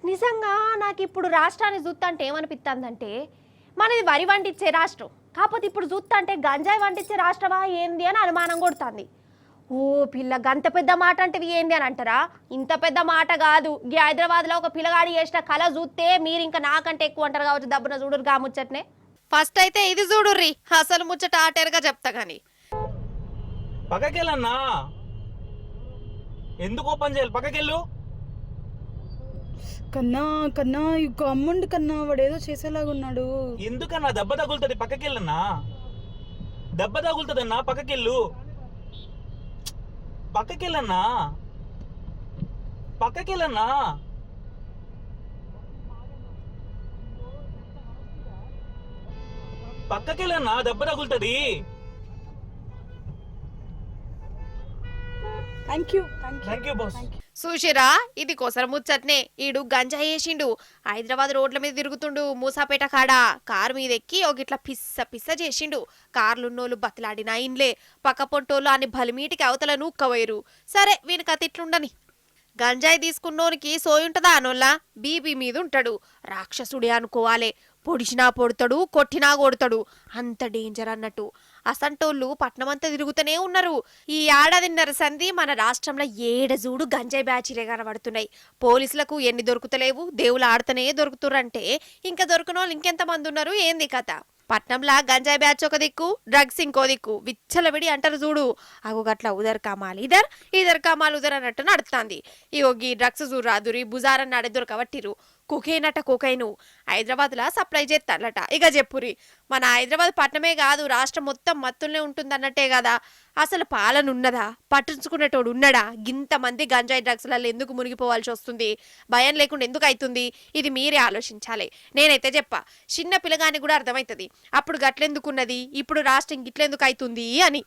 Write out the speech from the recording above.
నిజంగా నాకు ఇప్పుడు రాష్ట్రాన్ని చూస్తుంటే ఏమనిపిస్తుందంటే మనది వరి వండిచ్చే రాష్ట్రం కాకపోతే ఇప్పుడు చూస్తుంటే గంజాయి వండిచ్చే రాష్ట్రమా ఏంది అని అనుమానం కొడుతుంది. ఓ పిల్ల గంత పెద్ద మాట అంటే ఏంది అని అంటారా? ఇంత పెద్ద మాట కాదు. ఈ హైదరాబాద్లో ఒక పిల్లగాడి చేసిన కళ చూస్తే మీరు ఇంకా నాకంటే ఎక్కువ అంటారు కావచ్చు. దబ్బున చూడురు గా ముచ్చట్నే. ఫస్ట్ అయితే ఇది చూడుర్రి, అసలు ముచ్చట ఆటేరుగా చెప్తా గాని. పక్కకెళ్ళన్నా, ఎందుకు ఓపెన్ చేయాలి? పక్కకెళ్ళు. కన్నా కన్నా ఇక అమ్ముండి కన్నా వాడు ఏదో చేసేలాగా ఉన్నాడు. ఎందుకన్నా? దెబ్బ తగులుతుంది, పక్కకెళ్ళన్నా. దెబ్బ తగులుతుందన్నా, పక్కకెళ్ళు. పక్కకెళ్ళన్నా, పక్కకెళ్ళన్నా. పక్కకెళ్ళన్నా, దెబ్బ తగులుతుంది. Thank you boss. చూసిరా, ఇది కొసర ముచ్చట్నే. ఈడు గంజా వేసిండు, హైదరాబాద్ రోడ్ల మీద తిరుగుతుండు, మూసాపేట కాడ కారు మీద ఎక్కి ఒక ఇట్లా పిస్స పిస్స చేసిండు. కార్లున్నోళ్ళు బతిలాడినా ఇన్లే, పక్క పొంటోళ్ళు అని బలిమీటికి అవతల నూక్కవోయరు. సరే వీనికి అతి ఇట్లుండని. గంజాయి తీసుకున్నోనికి సోయుంటదా అనోళ్ళ? బీపీ మీద ఉంటాడు, రాక్షసుడే అనుకోవాలే. పొడిచినా పొడతాడు, కొట్టినా కొడతాడు, అంత డేంజర్ అన్నట్టు. అసంటోళ్ళు పట్నమంతా తిరుగుతూనే ఉన్నారు. ఈ ఏడాదిన్నర సంధి మన రాష్ట్రంలో ఏడజూడు గంజాయి బ్యాచీలే కనబడుతున్నాయి. పోలీసులకు ఎన్ని దొరుకుతలేవు, దేవులు ఆడుతూనే దొరుకుతుర్రంటే ఇంకా దొరకనోళ్ళు ఇంకెంతమంది ఉన్నారు? ఏంది కథ? పట్నంలా గంజాయి బ్యాచ్ ఒక దిక్కు, డ్రగ్స్ ఇంకో దిక్కు, విచ్చలవిడి అంటారు చూడు. అగు గట్ల ఉదర్ కమాల్ ఇదర్, ఇదర్ కమాల్ ఉదర్ అన్నట్టు నడుస్తుంది. ఈ డ్రగ్స్ చూరాదురి బుజారన్న అడే దొరకబట్టిరు. కుకైన్ అట కుకైను హైదరాబాద్ లా సప్లై చేస్తారట. ఇక చెప్పురి, మన హైదరాబాద్ పట్టణమే కాదు రాష్ట్రం మొత్తం మత్తుల్నే ఉంటుంది అన్నట్టే కదా. అసలు పాలన ఉన్నదా? పట్టించుకునేటోడు ఉన్నాడా? గింతమంది గంజాయి డ్రగ్స్లలో ఎందుకు మునిగిపోవాల్సి వస్తుంది? భయం లేకుండా ఎందుకు అవుతుంది? ఇది మీరే ఆలోచించాలి. నేనైతే చిన్న పిల్లగాని కూడా అర్థమవుతుంది అప్పుడు గట్లెందుకున్నది, ఇప్పుడు రాష్ట్రం గిట్లెందుకు అవుతుంది అని.